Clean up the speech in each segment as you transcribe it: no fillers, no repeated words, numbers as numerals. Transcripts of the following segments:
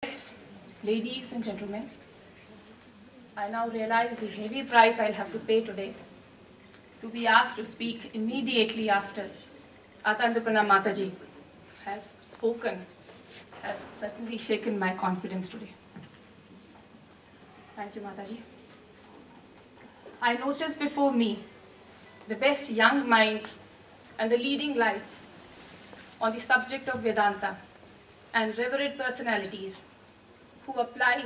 Yes, ladies and gentlemen, I now realize the heavy price I'll have to pay today to be asked to speak immediately after Atandapana Mataji has spoken, has certainly shaken my confidence today. Thank you, Mataji. I notice before me the best young minds and the leading lights on the subject of Vedanta and revered personalities who apply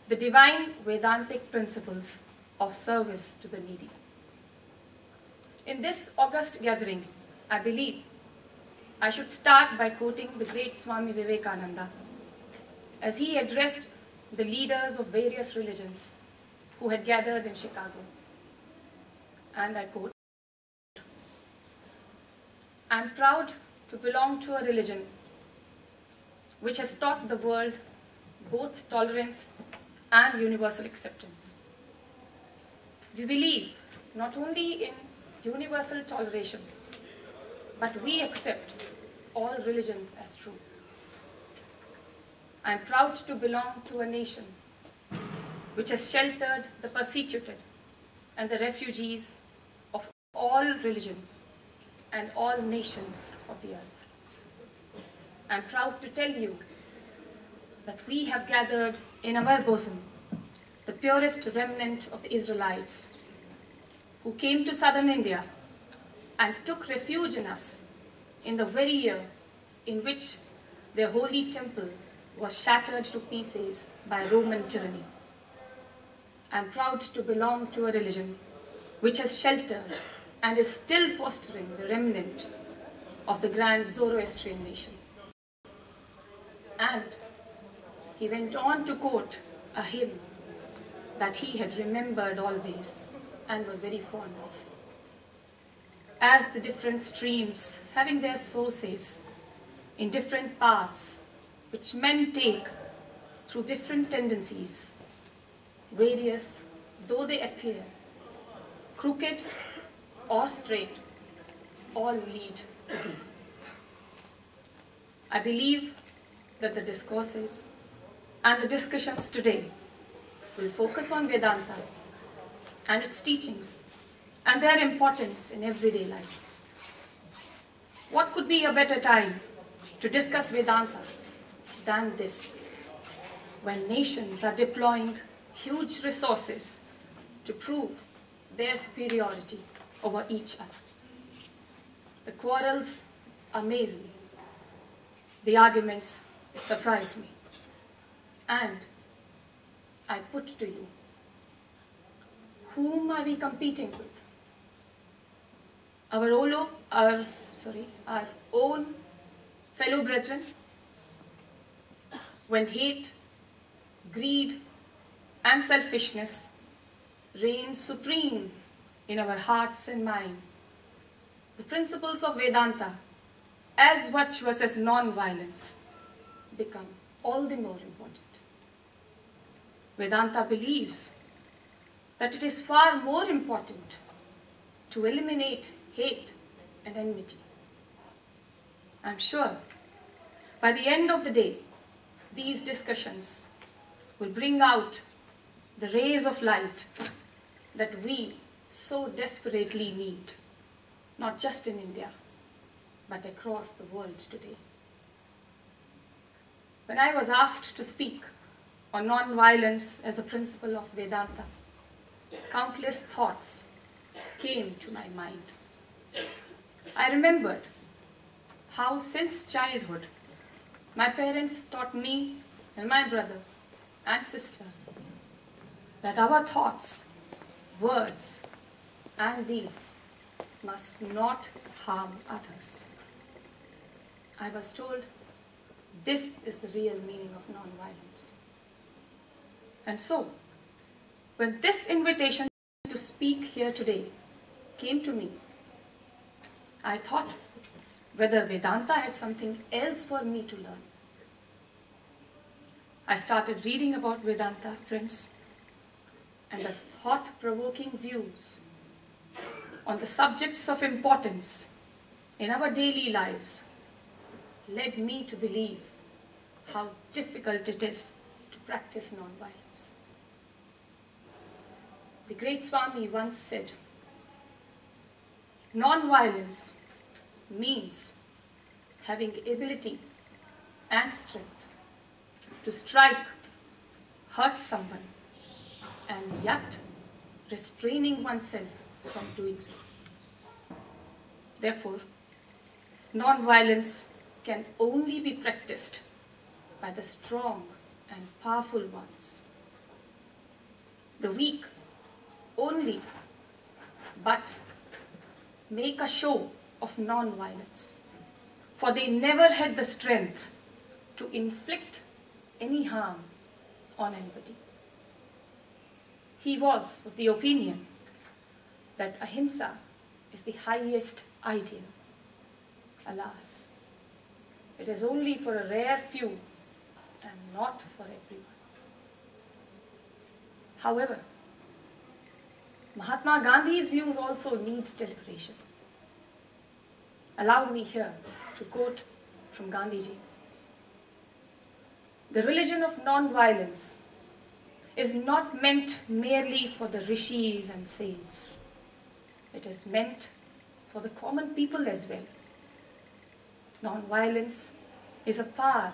the divine Vedantic principles of service to the needy. In this august gathering, I believe I should start by quoting the great Swami Vivekananda as he addressed the leaders of various religions who had gathered in Chicago. And I quote, "I am proud to belong to a religion which has taught the world both tolerance and universal acceptance. We believe not only in universal toleration, but we accept all religions as true. I am proud to belong to a nation which has sheltered the persecuted and the refugees of all religions and all nations of the earth. I am proud to tell you that we have gathered in our bosom the purest remnant of the Israelites who came to southern India and took refuge in us in the very year in which their holy temple was shattered to pieces by Roman tyranny. I am proud to belong to a religion which has sheltered and is still fostering the remnant of the grand Zoroastrian nation." And he went on to quote a hymn that he had remembered always and was very fond of. As the different streams having their sources in different paths which men take through different tendencies, various though they appear, crooked or straight, all lead to thee. I believe that the discourses and the discussions today will focus on Vedanta and its teachings and their importance in everyday life. What could be a better time to discuss Vedanta than this, when nations are deploying huge resources to prove their superiority over each other? The quarrels amaze me. The arguments surprise me. And I put to you, whom are we competing with? Our own fellow brethren? When hate, greed, and selfishness reign supreme in our hearts and mind, the principles of Vedanta, as virtuous as non-violence, become all the more important. Vedanta believes that it is far more important to eliminate hate and enmity. I'm sure by the end of the day, these discussions will bring out the rays of light that we so desperately need, not just in India, but across the world today. When I was asked to speak on non-violence as a principle of Vedanta, countless thoughts came to my mind. I remembered how since childhood my parents taught me and my brother and sisters that our thoughts, words, and deeds must not harm others. I was told this is the real meaning of non-violence. And so, when this invitation to speak here today came to me, I thought whether Vedanta had something else for me to learn. I started reading about Vedanta, friends, and the thought-provoking views on the subjects of importance in our daily lives led me to believe how difficult it is to practice non-violence. The great Swami once said, non-violence means having ability and strength to strike, hurt someone, and yet restraining oneself from doing so. Therefore, non-violence can only be practiced by the strong and powerful ones. The weak only but make a show of non-violence, for they never had the strength to inflict any harm on anybody. He was of the opinion that ahimsa is the highest ideal. Alas, it is only for a rare few and not for everyone. However, Mahatma Gandhi's views also need deliberation. Allow me here to quote from Gandhiji. The religion of non-violence is not meant merely for the rishis and saints. It is meant for the common people as well. Non-violence is a power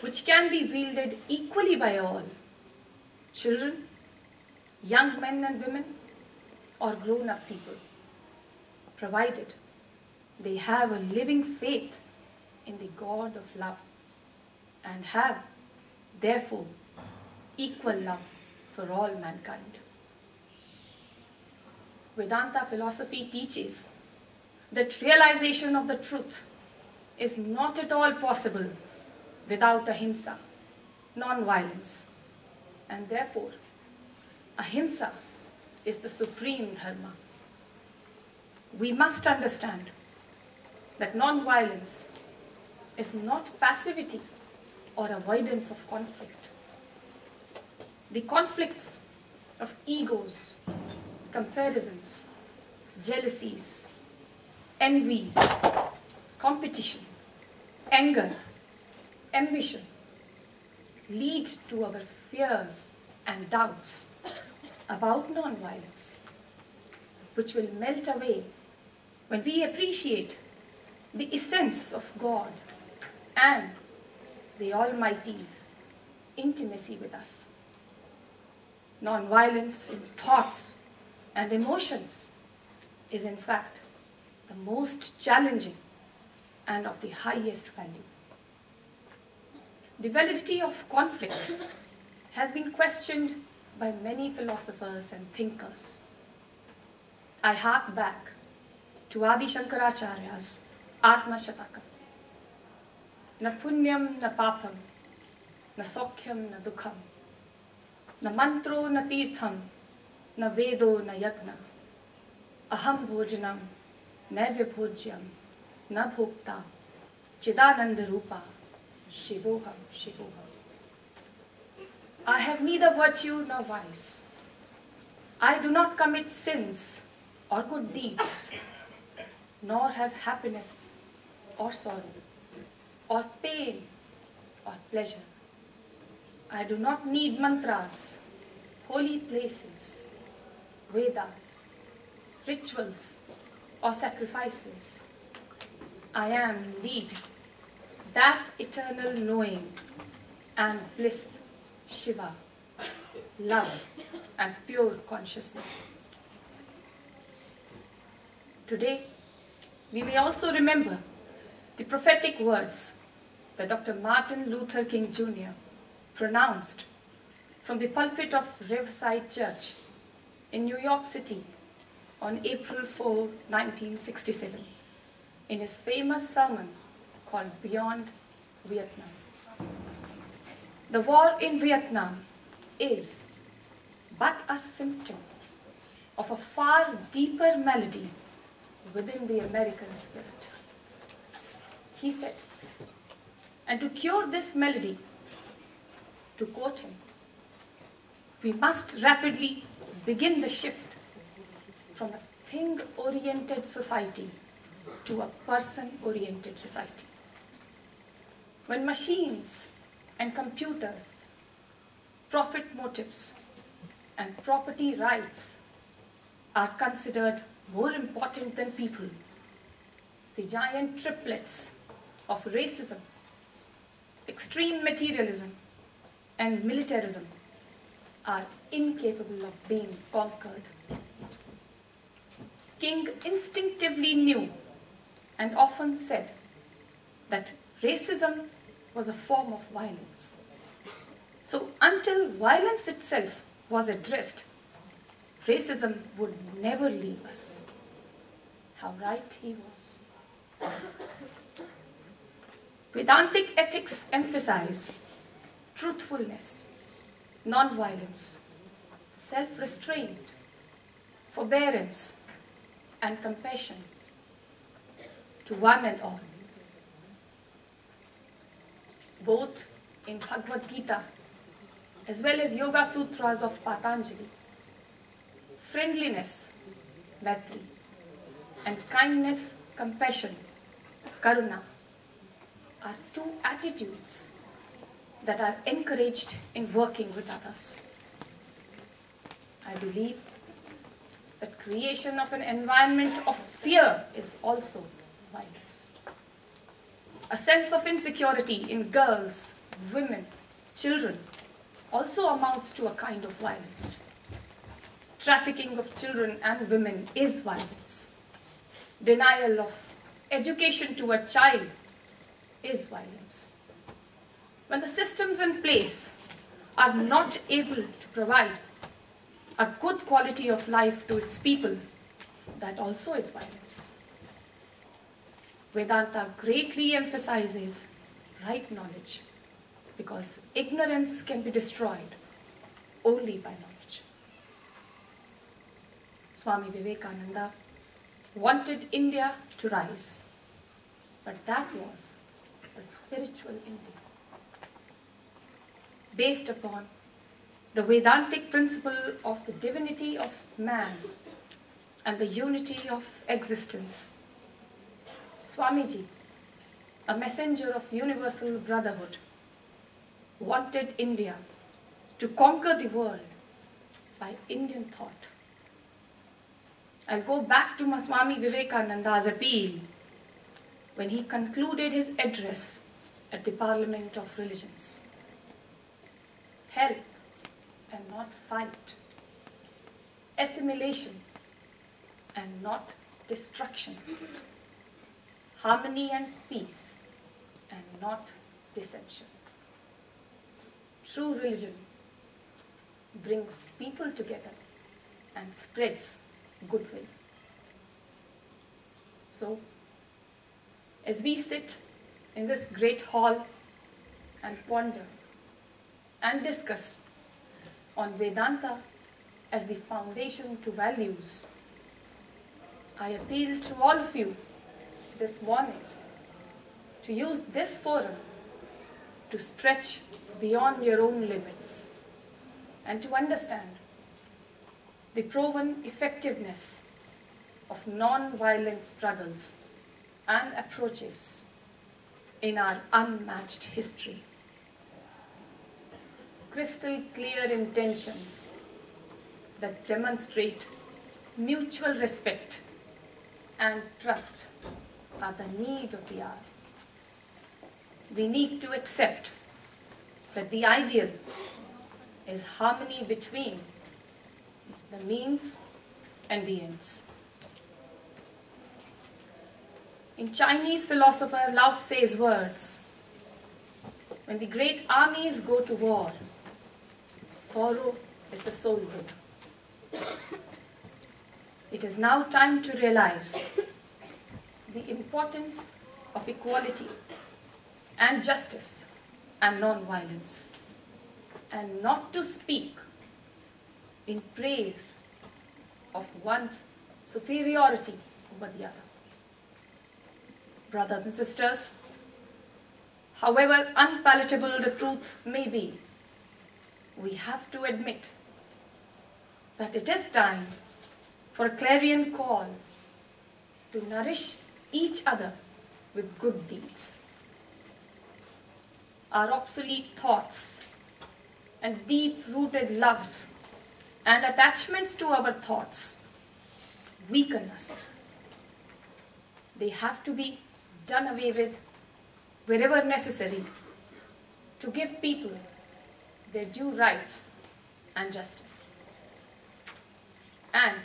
which can be wielded equally by all, children, young men and women, or grown-up people, provided they have a living faith in the God of love and have, therefore, equal love for all mankind. Vedanta philosophy teaches that realization of the truth is not at all possible without ahimsa, non-violence, and therefore ahimsa is the supreme dharma. We must understand that non-violence is not passivity or avoidance of conflict. The conflicts of egos, comparisons, jealousies, envies, competition, anger, ambition lead to our fears and doubts about non-violence, which will melt away when we appreciate the essence of God and the Almighty's intimacy with us. Non-violence in thoughts and emotions is in fact the most challenging and of the highest value. The validity of conflict has been questioned by many philosophers and thinkers. I hark back to Adi Shankaracharya's Atma Shataka. Na punyam na papam, na sokhyam na dukham, na mantro na tirtham, na vedo na yagna, aham bhojanam, naivya bhojyam, na bhokta, chidananda rupa, shivoham shivoham. I have neither virtue nor vice. I do not commit sins or good deeds, nor have happiness or sorrow, or pain or pleasure. I do not need mantras, holy places, Vedas, rituals, or sacrifices. I am indeed that eternal knowing and bliss, Shiva, love and pure consciousness. Today, we may also remember the prophetic words that Dr. Martin Luther King Jr. pronounced from the pulpit of Riverside Church in New York City on April 4, 1967, in his famous sermon called Beyond Vietnam. The war in Vietnam is but a symptom of a far deeper malady within the American spirit. He said, and to cure this malady, to quote him, we must rapidly begin the shift from a thing-oriented society to a person-oriented society. When machines and computers, profit motives, and property rights are considered more important than people, the giant triplets of racism, extreme materialism, and militarism are incapable of being conquered. King instinctively knew and often said that racism was a form of violence. So until violence itself was addressed, racism would never leave us. How right he was. Vedantic ethics emphasize truthfulness, non-violence, self-restraint, forbearance, and compassion to one and all. Both in Bhagavad Gita as well as Yoga Sutras of Patanjali, friendliness, Maitri, and kindness, compassion, Karuna, are two attitudes that are encouraged in working with others. I believe that creation of an environment of fear is also violence. A sense of insecurity in girls, women, children also amounts to a kind of violence. Trafficking of children and women is violence. Denial of education to a child is violence. When the systems in place are not able to provide a good quality of life to its people, that also is violence. Vedanta greatly emphasizes right knowledge because ignorance can be destroyed only by knowledge. Swami Vivekananda wanted India to rise, but that was the spiritual India, based upon the Vedantic principle of the divinity of man and the unity of existence. Swamiji, a messenger of universal brotherhood, wanted India to conquer the world by Indian thought. I'll go back to Swami Vivekananda's appeal when he concluded his address at the Parliament of Religions. Help and not fight. Assimilation and not destruction. Harmony and peace and not dissension. True religion brings people together and spreads goodwill. So, as we sit in this great hall and ponder and discuss on Vedanta as the foundation to values, I appeal to all of you this morning to use this forum to stretch beyond your own limits and to understand the proven effectiveness of non-violent struggles and approaches in our unmatched history. Crystal clear intentions that demonstrate mutual respect and trust are the need of the hour. We need to accept that the ideal is harmony between the means and the ends. In Chinese philosopher Lao Tse's words, when the great armies go to war, sorrow is the sole good. It is now time to realize the importance of equality and justice and non-violence, and not to speak in praise of one's superiority over the other. Brothers and sisters, however unpalatable the truth may be, we have to admit that it is time for a clarion call to nourish each other with good deeds. our obsolete thoughts and deep-rooted loves and attachments to our thoughts weaken us. They have to be done away with wherever necessary to give people their due rights and justice. And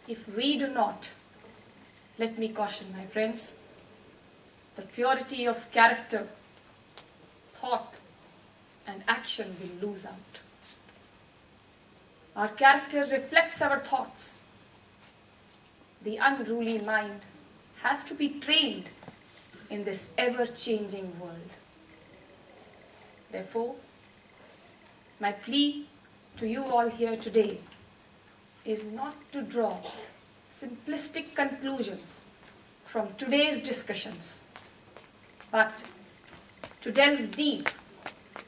if we do not, let me caution my friends, the purity of character, thought, and action will lose out. Our character reflects our thoughts. The unruly mind has to be trained in this ever-changing world. Therefore, my plea to you all here today is not to draw simplistic conclusions from today's discussions, but to delve deep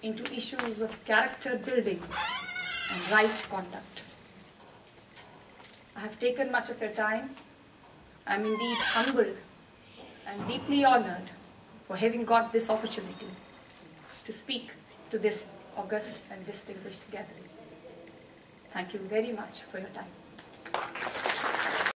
into issues of character building and right conduct. I have taken much of your time. I am indeed humbled and deeply honored for having got this opportunity to speak to this august and distinguished gathering. Thank you very much for your time.